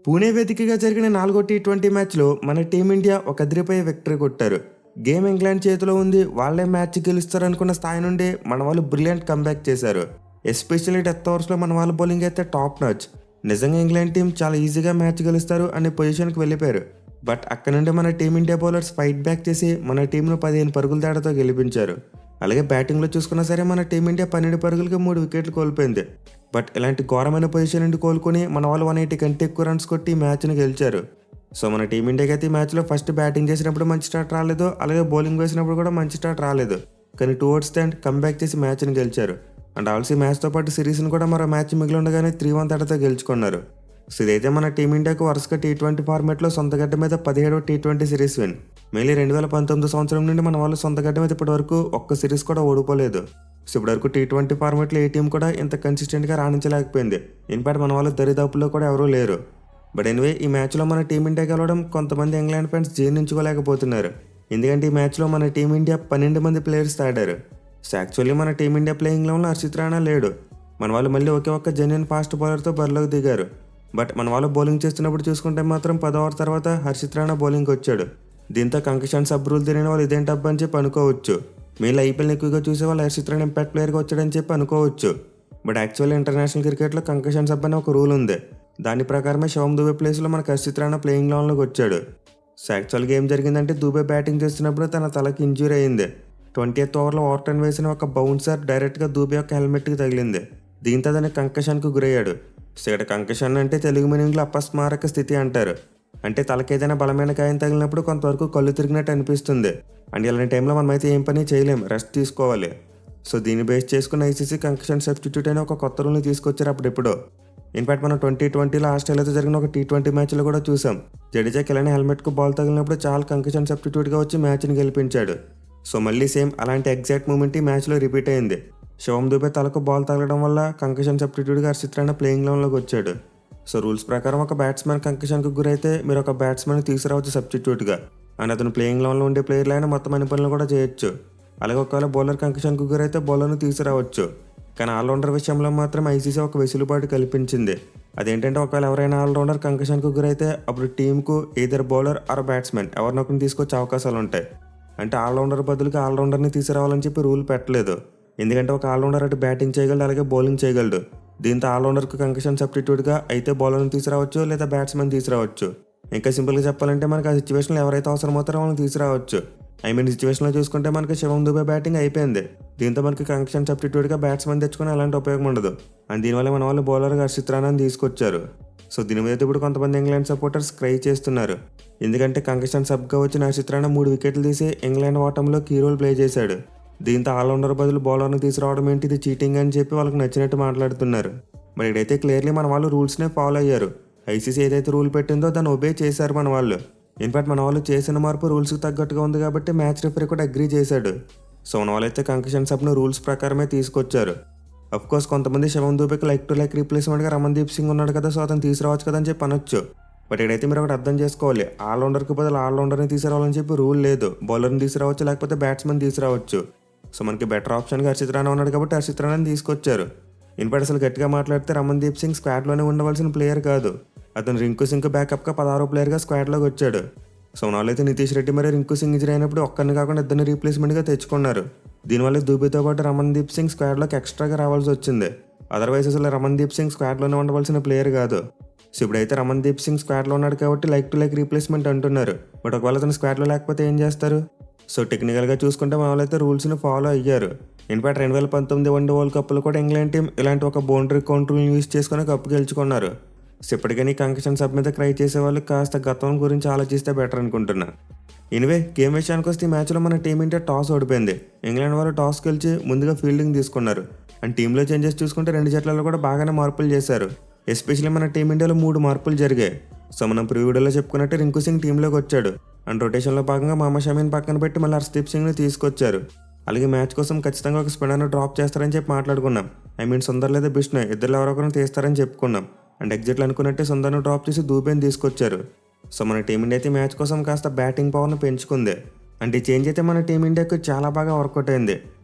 పూణే వేదికగా జరిగిన 4వ టీ20 మ్యాచ్లో మన టీమిండియా ఒక అదిరిపోయే విక్టరీ కొట్టారు. గేమ్ ఇంగ్లాండ్ చేతిలో ఉంది, వాళ్లే మ్యాచ్ గెలుస్తారనుకున్న స్థాయి నుండి మన వాళ్ళు బ్రిలియంట్ కంబ్యాక్ చేశారు. ఎస్పెషల్లీ డెత్ ఓవర్స్లో మన వాళ్ళ బౌలింగ్ అయితే టాప్ నాచ్. నిజంగా ఇంగ్లాండ్ టీం చాలా ఈజీగా మ్యాచ్ గెలుస్తారు అనే పొజిషన్కి వెళ్ళిపోయారు. బట్ అక్కడ నుండి మన టీమిండియా బౌలర్స్ ఫైట్ బ్యాక్ చేసి మన టీంను 15 పరుగుల తేడాతో గెలిపించారు. అలాగే బ్యాటింగ్లో చూసుకున్నా సరే మన టీమిండియా 12 పరుగులకి 3 వికెట్లు కోల్పోయింది. బట్ ఇలాంటి ఘోరమైన పొజిషన్ నుండి కోలుకొని మన వాళ్ళు 180 కంటే ఎక్కువ రన్స్ కొట్టి మ్యాచ్ని గెలిచారు. సో మన టీమిండియాకి అయితే ఈ మ్యాచ్లో ఫస్ట్ బ్యాటింగ్ చేసినప్పుడు మంచి స్టార్ట్ రాలేదు, అలాగే బౌలింగ్ వేసినప్పుడు కూడా మంచి స్టార్ట్ రాలేదు. కానీ టువర్డ్స్ ద ఎండ్ కంబ్యాక్ చేసి మ్యాచ్ని గెలిచారు. అండ్ ఆల్సీ మ్యాచ్తో పాటు సిరీస్ని కూడా మరో మ్యాచ్ మిగిలి ఉండగానే 3-1 తేడాతో గెలుచుకున్నారు. సో ఇదైతే మన టీమిండియాకు వరుసగా టీ20 ఫార్మాట్లో సొంత గడ్డ మీద 17వ టీ20 సిరీస్ విన్. మేలీ 2019 సంవత్సరం నుండి మన వాళ్ళు సొంత గడ్డ మీద ఇప్పటి వరకు ఒక్క సిరీస్ కూడా ఓడిపోలేదు. సో ఇప్పటివరకు టీ20 ఫార్మాట్లో ఏ టీం కూడా ఇంత కన్సిస్టెంట్గా రాణించలేకపోయింది. ఇన్ఫాక్ట్ మన వాళ్ళు దరిదాపుల్లో కూడా ఎవరూ లేరు. బట్ ఎనివే ఈ మ్యాచ్లో మన టీమిండియా గెలవడం కొంతమంది ఇంగ్లాండ్ ఫ్యాన్స్ జీర్ణించుకోలేకపోతున్నారు. ఎందుకంటే ఈ మ్యాచ్లో మన టీమిండియా 12 మంది ప్లేయర్స్ ఆడారు. సో యాక్చువల్లీ మన టీమిండియా ప్లేయింగ్ లెవెన్లో హర్షిత్ రాణా లేడు. మన వాళ్ళు మళ్ళీ ఒకే ఒక్క జెన్యున్ ఫాస్ట్ బౌలర్తో బరిలోకి దిగారు. బట్ మన వాళ్ళు బౌలింగ్ చేస్తున్నప్పుడు చూసుకుంటే మాత్రం 10 ఓవర్ తర్వాత హర్షిత్ రాణా బౌలింగ్కి వచ్చాడు. దీంతో కంకషన్ సబ్ రూల్ తెలియని వాళ్ళు ఇదేంటి అబ్బా అని చెప్పి అనుకోవచ్చు. మీరు ఐపీఎల్ ఎక్కువగా చూసే వాళ్ళు హర్షిత్ రాణా ఇంపాక్ట్ ప్లేయర్గా వచ్చాడని చెప్పి అనుకోవచ్చు. బట్ యాక్చువల్లీ ఇంటర్నేషనల్ క్రికెట్లో కంకషన్ సబ్ అనే ఒక రూల్ ఉంది. దాని ప్రకారమే శివం దుబే ప్లేస్లో మనకు హర్షిత్ రాణా ప్లేయింగ్ లెవెన్లోకి వచ్చాడు. సో యాక్చువల్గా ఏం జరిగిందంటే దుబే బ్యాటింగ్ చేస్తున్నప్పుడు తన తలకి ఇంజ్యూరీ అయింది. 20th ఓవర్లో ఓవర్టర్న్ వేసిన ఒక బౌన్సర్ డైరెక్ట్గా దుబే యొక్క హెల్మెట్కి తగిలింది. దీంతో అతను కంకషన్కు గురయ్యాడు. సో ఇక్కడ కంకషన్ అంటే తెలుగు మీనింగ్లో అపస్మారక స్థితి అంటారు. అంటే తలకేదైనా బలమైన గాయం తగిలినప్పుడు కొంతవరకు కళ్ళు తిరిగినట్టు అనిపిస్తుంది. అండ్ ఇలాంటి టైంలో మనమైతే ఏం పని చేయలేం, రెస్ట్ తీసుకోవాలి. సో దీన్ని బేస్ చేసుకున్న ఐసీసీ కంకషన్ సబ్స్టిట్యూట్ అనే ఒక కొత్త రూల్ని తీసుకొచ్చారు అప్పుడెప్పుడు. ఇన్ఫాక్ట్ మనం 2020లో ఆస్ట్రేలియాతో జరిగిన ఒక టీ20 మ్యాచ్లో కూడా చూసాం. జడేజాకి ఇలానే హెల్మెట్కు బాల్ తగిలినప్పుడు చాలా కంకషన్ సబ్స్టిట్యూట్గా వచ్చి మ్యాచ్ని గెలిపించాడు. సో మళ్ళీ సేమ్ అలాంటి ఎగ్జాక్ట్ మూమెంట్ ఈ మ్యాచ్లో రిపీట్ అయింది. శివం దుబే తలకు బాల్ తగలడం వల్ల కంకషన్ సబ్స్టిట్యూట్గా హర్షిత్ రాణా ప్లేయింగ్ లెవెన్లోకి వచ్చాడు. సో రూల్స్ ప్రకారం ఒక బ్యాట్స్మెన్ కంకషన్కు గురైతే మీరు ఒక బ్యాట్స్మెన్ తీసుకురావచ్చు సబ్స్టిట్యూట్గా. అండ్ అతను ప్లేయింగ్ లెవెన్లో ఉండే ప్లేయర్లు అయినా మొత్తం అన్ని పనులు కూడా చేయొచ్చు. అలాగే ఒకవేళ బౌలర్ కంకషన్కు గురైతే బౌలర్ను తీసుకురావచ్చు. కానీ ఆల్రౌండర్ విషయంలో మాత్రం ఐసీసీ ఒక వెసులుబాటు కల్పించింది. అదేంటంటే ఒకవేళ ఎవరైనా ఆల్రౌండర్ కంకషన్కు గురైతే అప్పుడు టీంకు ఈదర్ బౌలర్ ఆర్ బ్యాట్స్మెన్ ఎవరినొకరిని తీసుకొచ్చే అవకాశాలు ఉంటాయి. అంటే ఆల్రౌండర్ బదులుగా ఆల్రౌండర్ని తీసుకురావాలని చెప్పి రూల్ పెట్టలేదు. ఎందుకంటే ఒక ఆల్రౌండర్ అటు బ్యాటింగ్ చేయగలడు, అలాగే బౌలింగ్ చేయగలడు. దీంతో ఆల్రౌండర్కు కంకషన్ సబ్స్టిట్యూట్గా అయితే బౌలర్ని తీసుకురావచ్చు, లేదా బ్యాట్స్మెన్ తీసుకురావచ్చు. ఇంకా సింపుల్గా చెప్పాలంటే మనకు ఆ సిచ్యువేషన్లో ఎవరైతే అవసరమవుతారో వాళ్ళని తీసుకురావచ్చు. సిచ్యువేషన్లో చూసుకుంటే మనకి శివం దుబే బ్యాటింగ్ అయిపోయింది. దీంతో మనకి కంకషన్ సబ్స్టిట్యూట్గా బ్యాట్స్మెన్ తెచ్చుకుని అలాంటి ఉపయోగం ఉండదు. అండ్ దీనివల్ల మన వాళ్ళు బౌలర్గా హర్షిత్ రాణాని తీసుకొచ్చారు. సో దీని మీద ఇప్పుడు కొంతమంది ఇంగ్లాండ్ సపోర్టర్స్ క్రై చేస్తున్నారు. ఎందుకంటే కంకషన్ సబ్గా వచ్చిన హర్షిత్ రాణా 3 వికెట్లు తీసి ఇంగ్లాండ్ ఓటంలో కీ రోల్ ప్లే చేశాడు. దీంతో ఆల్రౌండర్ బదులు బౌలర్ను తీసుకురావడం ఏంటి, ఇది చీటింగ్ అని చెప్పి వాళ్ళకి నచ్చినట్టు మాట్లాడుతున్నారు. మరి ఇదైతే క్లియర్లీ మన వాళ్ళు రూల్స్నే ఫాలో అయ్యారు. ఐసీసీ ఏదైతే రూల్ పెట్టిందో దాన్ని ఒబే చేశారు మన వాళ్ళు. ఇన్ఫాక్ట్ మన వాళ్ళు చేసిన మార్పు రూల్స్కి తగ్గట్టుగా ఉంది కాబట్టి మ్యాచ్ రిఫరీ కూడా అగ్రీ చేశాడు. సో మన వాళ్ళైతే కంకషన్ సబ్ను రూల్స్ ప్రకారమే తీసుకొచ్చారు. అఫ్కోర్స్ కొంతమంది శివం దుబేకి లైక్ టు లైక్ రీప్లేస్మెంట్గా రమన్దీప్ సింగ్ ఉన్నాడు కదా, సో అతను తీసుకురావచ్చు కదా అని చెప్పి అనొచ్చు. బట్ ఇక్కడైతే మీరు ఒకటి అర్థం చేసుకోవాలి, ఆల్రౌండర్కి బదులు ఆల్రౌండర్ని తీసుకురావాలని చెప్పి రూల్ లేదు. బౌలర్ని తీసుకురావచ్చు, లేకపోతే బ్యాట్స్మెన్ తీసుకురావచ్చు. సో మనకి బెటర్ ఆప్షన్గా హర్షిత్ రాణా ఉన్నాడు కాబట్టి హర్షిత్ రాణాని తీసుకొచ్చారు. ఇన్ఫాక్ట్ అసలు గట్టిగా మాట్లాడితే రమన్దీప్ సింగ్ స్క్వాడ్లోనే ఉండవలసిన ప్లేయర్ కాదు. అతను రింకు సింగ్ బ్యాకప్గా 16వ ప్లేయర్గా స్క్వాడ్లోకి వచ్చాడు. సో నాలైతే నితీష్ రెడ్డి మరియు రింకు సింగ్ ఇంజరీ అయినప్పుడు ఒక్కరిని కాకుండా ఇద్దరిని రీప్లేస్మెంట్గా తెచ్చుకున్నారు. దీనివల్ల దుబేతో పాటు రమన్దీప్ సింగ్ స్క్వాడ్లోకి ఎక్స్ట్రాగా రావాల్సి వచ్చింది. అదర్వైజ్ అసలు రమన్దీప్ సింగ్ స్క్వాడ్లోనే ఉండవలసిన ప్లేయర్ కాదు. సో ఇప్పుడైతే రమన్దీప్ సింగ్ స్క్వాడ్లో ఉన్నాడు కాబట్టి లైక్ టు లైక్ రీప్లేస్మెంట్ అంటున్నారు. బట్ ఒకవేళ అతను స్క్వాడ్లో లేకపోతే ఏం చేస్తారు? సో టెక్నికల్గా చూసుకుంటే మన వాళ్ళైతే రూల్స్ని ఫాలో అయ్యారు. ఇన్ఫాక్ట్ 2019 వన్డే వరల్డ్ కప్లో కూడా ఇంగ్లాండ్ టీం ఇలాంటి ఒక బౌండరీ కౌంటర్ని యూజ్ చేసుకుని కప్పు గెలుచుకున్నారు. సో ఇప్పటికీ కంకషన్ సబ్ మీద క్రై చేసే వాళ్ళు కాస్త గతం గురించి ఆలోచిస్తే బెటర్ అనుకుంటున్నా. ఎనివే గేమ్ విషయానికి వస్తే ఈ మ్యాచ్లో మన టీమిండియా టాస్ ఓడిపోయింది. ఇంగ్లాండ్ వాళ్ళు టాస్ గెలిచి ముందుగా ఫీల్డింగ్ తీసుకున్నారు. అండ్ టీంలో చేంజెస్ చూసుకుంటే 2 జట్లలో కూడా బాగానే మార్పులు చేశారు. ఎస్పెషల్లీ మన టీమిండియాలో 3 మార్పులు జరిగాయి. సో మనం ప్రివ్యూడోలో చెప్పుకున్నట్టు రింకు సింగ్ టీంలోకి వచ్చాడు. అండ్ రొటేషన్లో భాగంగా మహమ్మద్ షమీని పక్కన పెట్టి మళ్ళీ హర్షదీప్ సింగ్ని తీసుకొచ్చారు. అలాగే మ్యాచ్ కోసం ఖచ్చితంగా ఒక స్పిన్నర్ను డ్రాప్ చేస్తారని చెప్పి మాట్లాడుకున్నాం. సుందర్ లేదా బిష్ణోయ్ ఇద్దరు ఎవరొకరిని తీస్తారని చెప్పుకున్నాం. అండ్ ఎగ్జిట్లు అనుకున్నట్టే సుందర్ను డ్రాప్ చేసి దూబేని తీసుకొచ్చారు. సో మన టీమిండియా అయితే మ్యాచ్ కోసం కాస్త బ్యాటింగ్ పవర్ను పెంచుకుంది. అండ్ ఈ చేంజ్ అయితే మన టీమిండియాకు చాలా బాగా వర్కౌట్ అయింది.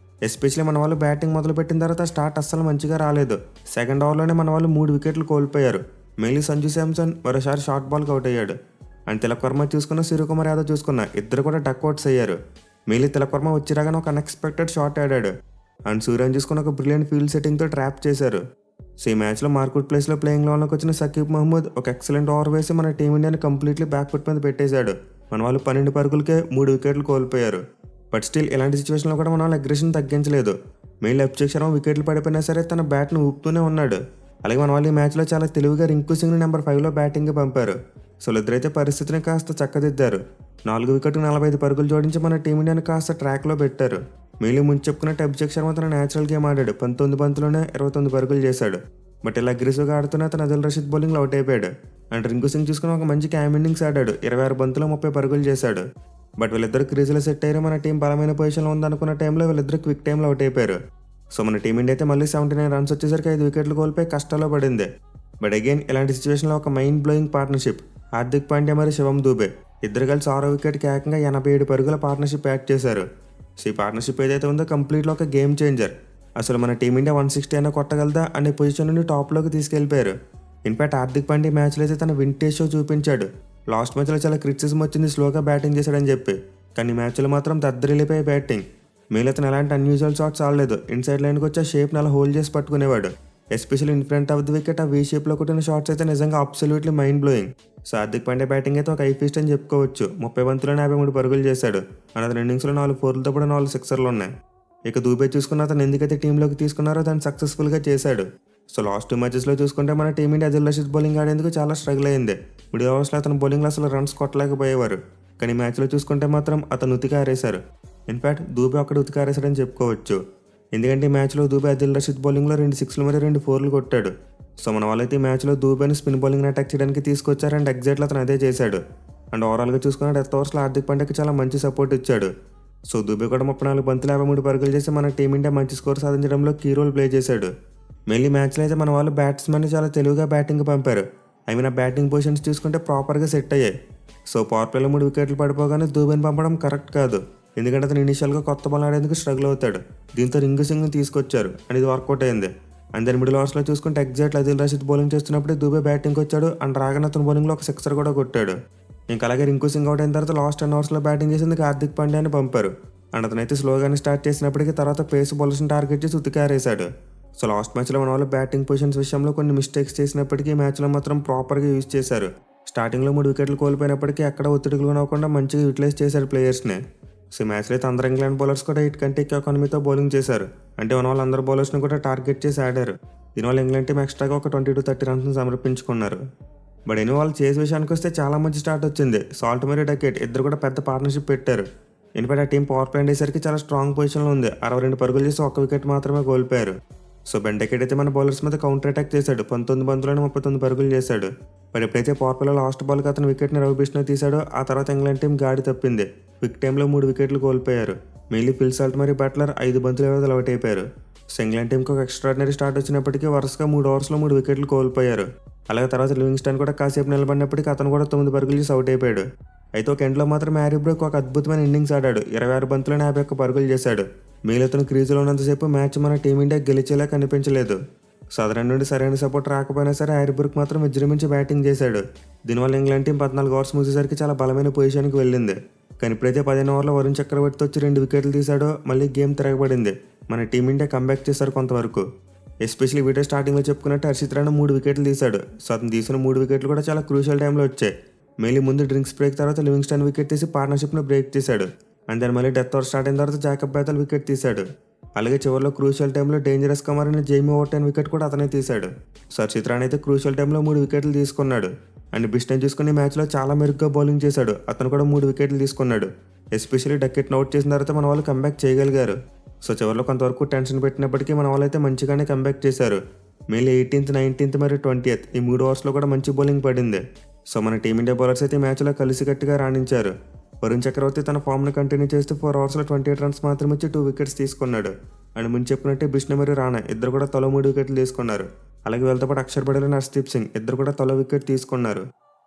ఎస్పెషల్లీ మన వాళ్ళు బ్యాటింగ్ మొదలుపెట్టిన తర్వాత స్టార్ట్ అస్సలు మంచిగా రాలేదు. సెకండ్ ఓవర్లోనే మన వాళ్ళు 3 వికెట్లు కోల్పోయారు. మెయిన్లీ సంజు శాంసన్ మరోసారి షార్ట్ బాల్కి అవుట్ అయ్యాడు. అండ్ తిలక్ వర్మ చూసుకున్న సూర్యకుమార్ యాదవ్ చూసుకున్న ఇద్దరు కూడా డక్అవుట్స్ అయ్యారు. మెయిన్లీ తిలక్ వర్మ వచ్చిరాగానే ఒక అన్ఎక్స్పెక్టెడ్ షాట్ ఆడాడు. అండ్ సూర్యని చూసుకున్న ఒక బ్రిలియంట్ ఫీల్డ్ సెట్టింగ్తో ట్రాప్ చేశారు. సో ఈ మ్యాచ్లో మార్కుడ్ ప్లేస్లో ప్లేయింగ్ లోన్లోకి వచ్చిన సకీబ్ మహమ్మద్ ఒక ఎక్సలెంట్ ఓవర్ వేసి మన టీమిండియాని కంప్లీట్లీ బ్యాక్ ఫుట్ మీద పెట్టేశాడు. మన వాళ్ళు 12 పరుగులకే 3 వికెట్లు కోల్పోయారు. బట్ స్టిల్ ఇలాంటి సిచ్యువేషన్లో కూడా మన వాళ్ళు అగ్రెషన్ తగ్గించలేదు. మెయిన్ అభిషేక్ శర్మ వికెట్లు పడిపోయినా సరే తన బ్యాట్ను ఊపుతూనే ఉన్నాడు. అలాగే మన వాళ్ళు ఈ మ్యాచ్లో చాలా తెలివిగా రింకు సింగ్ని నెంబర్ 5లో బ్యాటింగ్కి పంపారు. సో ఇద్దరైతే పరిస్థితిని కాస్త చక్కదిద్దారు. 4 వికెట్కు 45 పరుగులు జోడించి మన టీమిండియాని కాస్త ట్రాక్లో పెట్టారు. మెయిన్లీ ముందు చెప్పుకున్నట్టు అభిషేక్ శర్మ తన న్యాచురల్ గేమ్ ఆడాడు. 19 బంతుల్లోనే 29 పరుగులు చేశాడు. బట్ ఇలా అగ్రెసివ్గా ఆడుతున్న తన అదిల్ రషీద్ బౌలింగ్లో అవుట్ అయిపోయాడు. అండ్ రింకు సింగ్ చూసుకుని ఒక మంచి క్యామ్ ఇన్నింగ్స్ ఆడాడు. 26 బంతుల్లో 30 పరుగులు చేశాడు. బట్ వీళ్ళిద్దరు క్రీజులో సెట్ అయ్యారు. మన టీం బలమైన పొజిషన్లో ఉందనుకున్న టైంలో వీళ్ళిద్దరు క్విక్ టైంలో అవుట్ అయిపోయారు. సో మన టీమిండియా అయితే మళ్ళీ 79 రన్స్ వచ్చేసరికి 5 వికెట్లు కోల్పోయి కష్టాల్లో పడింది. బట్ అగైన్ ఇలాంటి సిచ్యువేషన్లో ఒక mind blowing partnership Hardik Pandya మరియు శివం దూబే ఇద్దరు కలిసి 6వ వికెట్కి ఏకంగా 87 పరుగుల పార్ట్నర్షిప్ యాడ్ చేశారు. సో ఈ పార్ట్నర్షిప్ ఏదైతే ఉందో కంప్లీట్లో ఒక గేమ్ చేంజర్. అసలు మన టీమిండియా 160 అయినా కొట్టగలదా అనే పొజిషన్ నుండి టాప్లోకి తీసుకెళ్లిపోయారు. ఇన్ఫాక్ట్ హార్దిక్ పాండ్యా మ్యాచ్లో అయితే తన వింటేజ్ షో చూపించాడు. లాస్ట్ మ్యాచ్లో చాలా క్రిటిసిజం వచ్చింది స్లోగా బ్యాటింగ్ చేశాడని చెప్పి. కానీ మ్యాచ్లో మాత్రం దద్దరిల్లిపోయి బ్యాటింగ్. మేలు అతను ఎలాంటి అన్యూజువల్ షాట్స్ ఆడలేదు. ఇన్సైడ్ లైన్కి వచ్చి ఆ షేప్ని అలా హోల్డ్ చేసి పట్టుకునేవాడు. Especially in front of the wicket ఆ వీ షేప్లో కొట్టిన షాట్స్ అయితే నిజంగా absolutely mind blowing. So Hardik Pandya batting అయితే ఒక ఐ ఫీస్ట్ అని చెప్పుకోవచ్చు. 30 బంతుల్లోనే 53 పరుగులు చేశాడు. అండ్ అతని ఇన్నింగ్స్లో 4 ఫోర్లతో కూడా 4 సిక్సర్లు ఉన్నాయి. ఇక దూబే చూసుకున్న అతను ఎందుకైతే టీంలోకి తీసుకున్నారో దాన్ని సక్సెస్ఫుల్గా చేశాడు. సో లాస్ట్ 2 మ్యాచెస్లో చూసుకుంటే మన టీమిండియా అదిల్ రషీద్ బౌలింగ్ ఆడేందుకు చాలా స్ట్రగుల్ అయింది. మిడిల్ ఓవర్స్లో అతను బౌలింగ్లో అసలు రన్స్ కొట్టలేకపోయేవారు. కానీ మ్యాచ్లో చూసుకుంటే మాత్రం అతను ఉతికారేశారు. ఇన్ఫాక్ట్ దూబే అక్కడ ఉతికారేశాడని చెప్పుకోవచ్చు. ఎందుకంటే ఈ మ్యాచ్లో దూబే అదిల్ రషీద్ బౌలింగ్లో 2 సిక్స్లు మరియు 2 ఫోర్లు కొట్టాడు. సో మన వాళ్ళైతే ఈ మ్యాచ్లో దూబేని స్పిన్ బౌలింగ్ని అటాక్ చేయడానికి తీసుకొచ్చారు. అండ్ ఎగ్జాక్ట్లీ అతను అదే చేశాడు. అండ్ ఓవరాల్గా చూసుకున్న డెత్ ఓవర్స్లో హార్దిక్ పాండ్యాకి చాలా మంచి సపోర్ట్ ఇచ్చాడు. సో దూబే కూడా 34 బంతులు 53 పరుగులు చేసి మన టీమిండియా మంచి స్కోర్ సాధించడంలో కీ రోల్ ప్లే చేశాడు. మెయిన్లీ మ్యాచ్లో అయితే మన వాళ్ళు బ్యాట్స్మెన్ని చాలా తెలివిగా బ్యాటింగ్ పంపారు. ఆ బ్యాటింగ్ పొజిషన్స్ చూసుకుంటే ప్రాపర్గా సెట్ అయ్యాయి. సో పవర్ ప్లేలో 3 వికెట్లు పడిపోగానే దూబేని పంపడం కరెక్ట్ కాదు. ఎందుకంటే అతను ఇనిషియల్గా కొత్త బాల్ ఆడేందుకు స్ట్రగుల్ అవుతాడు. దీంతో రింకు సింగ్ని తీసుకొచ్చారు. అండ్ ఇది వర్కౌట్ అయింది. అండ్ దాని మిడిల్ ఓవర్స్లో చూసుకుంటే ఎగ్జాక్ట్ అదిల్ రషీద్ బౌలింగ్ చేస్తున్నప్పుడు దూబే బ్యాటింగ్కి వచ్చాడు. అండ్ రాగానే అతను బౌలింగ్లో ఒక సిక్సర్ కూడా కొట్టాడు. ఇంకా అలాగే రింకు సింగ్ అవుట్ అయిన తర్వాత లాస్ట్ 10 ఓవర్స్లో బ్యాటింగ్ చేసేందుకు హార్దిక్ పాండ్యాని పంపారు. అండ్ అతనైతే స్లోగానే స్టార్ట్ చేసినప్పటికీ తర్వాత పేస్ బౌలర్స్ని టార్గెట్ చేసి ఉతికారేశాడు. సో లాస్ట్ మ్యాచ్లో మన వాళ్ళు బ్యాటింగ్ పొజిషన్స్ విషయంలో కొన్ని మిస్టేక్స్ చేసినప్పటికీ మ్యాచ్లో మాత్రం ప్రాపర్గా యూజ్ చేశారు. స్టార్టింగ్లో 3 వికెట్లు కోల్పోయినప్పటికీ అక్కడ ఒత్తిడికి లోనవ్వకుండా మంచిగా యూటిలైజ్ చేశారు ప్లేయర్స్ని. సో మ్యాచ్లో అయితే అందరు ఇంగ్లాండ్ బౌలర్స్ కూడా 8 కంటే ఎక్కువ ఎకానమీతో బౌలింగ్ చేశారు. అంటే మన వాళ్ళు అందరు బౌలర్స్ని కూడా టార్గెట్ చేసి ఆడారు. దీనివల్ల ఇంగ్లాండ్ టీం ఎక్స్ట్రాగా ఒక 20 to 30 రన్స్ని సమర్పించుకున్నారు. బట్ వాళ్ళు చేసే విషయానికి వస్తే చాలా మంచి స్టార్ట్ వచ్చింది. సాల్ట్ మరియు డకెట్ ఇద్దరు కూడా పెద్ద పార్ట్నర్షిప్ పెట్టారు. ఇన్ఫాక్ట్ ఆ టీం పవర్ ప్లే అయ్యేసరికి చాలా స్ట్రాంగ్ పొజిషన్లో ఉంది. 62 పరుగులు చేసి 1 వికెట్ మాత్రమే కోల్పోయారు. సో బెన్ డకెట్ అయితే మన బౌలర్స్ మీద కౌంటర్ అటాక్ చేశాడు. 19 బంతుల్లోనే 39 పరుగులు చేశాడు. బట్ ఎప్పుడైతే పవర్ ప్లేలో లాస్ట్ బాల్కి అతను వికెట్ని రవి బిష్ణో తీశాడో ఆ తర్వాత ఇంగ్లాండ్ టీం గాడి తప్పింది. క్విక్ టైంలో 3 వికెట్లు కోల్పోయారు. మెయిన్లీ ఫిల్ సాల్ట్ మరియు బట్లర్ 5 బంతుల వ్యవధిలో అవుట్ అయిపోయారు. సో ఇంగ్లాండ్ టీంకి ఒక ఎక్స్ట్రాడినరీ స్టార్ట్ వచ్చినప్పటికీ వరుసగా 3 ఓవర్స్లో 3 వికెట్లు కోల్పోయారు. అలాగే తర్వాత లివింగ్స్టన్ కూడా కాసేపు నిలబడినప్పటికీ అతను కూడా 9 పరుగులు చేసి అవుట్ అయిపోయాడు. అయితే ఒక ఎండ్లో మాత్రం హ్యారీ బ్రూక్ ఒక అద్భుతమైన ఇన్నింగ్స్ ఆడాడు. 26 బంతులను 51 పరుగులు చేశాడు. మిగిలిన క్రీజులో ఉన్నంతసేపు మ్యాచ్ మన టీమిండియా గెలిచేలా కనిపించలేదు. సదరన్ నుండి సరైన సపోర్ట్ రాకపోయినా సరే హ్యారీ బ్రూక్ మాత్రం విజృంభించి బ్యాటింగ్ చేశాడు. దీనివల్ల ఇంగ్లాండ్ టీం 14 ఓవర్స్ ముగిసేసరికి చాలా బలమైన పొజిషన్కి వెళ్ళింది. కానీ ఇప్పుడైతే 15 ఓవర్లో వరుణ్ చక్రవర్తితో వచ్చి 2 వికెట్లు తీశాడో మళ్ళీ గేమ్ తిరగబడింది. మన టీమిండియా కంబ్యాక్ చేశారు కొంతవరకు. ఎస్పెషల్లీ వీడియో స్టార్టింగ్లో చెప్పుకున్నట్టు హర్షిత్ రాణా 3 వికెట్లు తీశాడు. సో అతను తీసిన 3 వికెట్లు కూడా చాలా క్రూషియల్ టైంలో వచ్చాయి. మెయిన్లీ ముందు డ్రింక్స్ బ్రేక్ తర్వాత లివింగ్స్టన్ వికెట్ తీసి పార్ట్నర్షిప్ను బ్రేక్ తీశాడు. అండ్ దాని మళ్ళీ డెత్ ఓవర్ స్టార్ట్ అయిన తర్వాత జాకబ్ బేతల్ వికెట్ తీశాడు. అలాగే చివరిలో క్రూషియల్ టైంలో డేంజరస్ కమర్ అని జైమీ ఓవర్టన్ వికెట్ కూడా అతనే తీశాడు. సో హర్షిత్ రాణా అయితే క్రూషియల్ టైంలో 3 వికెట్లు తీసుకున్నాడు. అండ్ బిష్ణో చూసుకుని మ్యాచ్లో చాలా మెరుగ్గా బౌలింగ్ చేశాడు. అతను కూడా 3 వికెట్లు తీసుకున్నాడు. ఎస్పెషల్లీ డకెట్ని అవుట్ చేసిన తర్వాత మన వాళ్ళు కంబ్యాక్ చేయగలిగారు. సో చివరిలో కొంతవరకు టెన్షన్ పెట్టినప్పటికీ మన వాళ్ళు అయితే మంచిగానే కంబ్యాక్ చేశారు. మెయిన్లీ 18th, 19th మరియు 20th ఈ 3 ఓవర్స్లో కూడా మంచి బౌలింగ్ పడింది. సో మన టీమిండియా బౌలర్స్ అయితే మ్యాచ్లో కలిసికట్టుగా రాణించారు. వరుణ్ చక్రవర్తి తన ఫామ్ను కంటిన్యూ చేస్తూ 4 ఓవర్స్లో 28 రన్స్ మాత్రం ఇచ్చి 2 వికెట్స్ తీసుకున్నాడు. అండ్ ముందు చెప్పినట్టే బిష్ణో మరియు రాణా ఇద్దరు కూడా తలో 3 వికెట్లు తీసుకున్నారు. అలాగే వీళ్ళతో పాటు అక్షర్ పటేల్ అండ్ హర్షదీప్ సింగ్ ఇద్దరు కూడా తలో వికెట్ తీసుకున్నారు.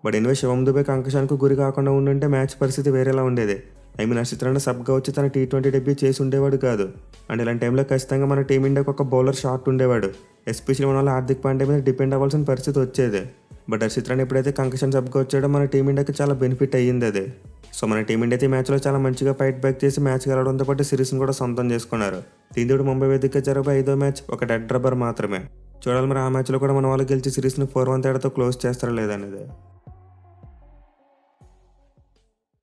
బట్ శివం దుబే కంకషానికి గురి కాకుండా ఉండుంటే మ్యాచ్ పరిస్థితి వేరేలా ఉండేది. హర్షిత్ రాణా సబ్గా వచ్చి తన T20 డెబ్యూ చేసి ఉండేవాడు కాదు. అండ్ ఇలాంటి టైంలో ఖచ్చితంగా మన టీమిండియాకి ఒక బౌలర్ షార్ట్ ఉండేవాడు. ఎస్పెషల్లీ మన వాళ్ళు హార్దిక్ పాండ్యా మీద డిపెండ్ అవ్వాల్సిన పరిస్థితి వచ్చేది. బట్ హర్షిత్ రాణా ఎప్పుడైతే కంకషన్ సబ్కి వచ్చాడో మన టీమిండియాకి చాలా బెనిఫిట్ అయ్యింది అది. సో మన టీమిండియా అయితే ఈ మ్యాచ్లో చాలా మంచిగా ఫైట్ బ్యాక్ చేసి మ్యాచ్ గెలవడంతో పాటు సిరీస్ని కూడా సొంతం చేసుకున్నారు. దీంతో ముంబై వేదికగా జరగబోయే 5వ మ్యాచ్ ఒక డెడ్ రబ్బర్ మాత్రమే. చూడాలి మరి ఆ మ్యాచ్లో కూడా మన వాళ్ళు గెలిచి సిరీస్ని 4-1 తేడాతో క్లోజ్ చేస్తారా లేదనేది.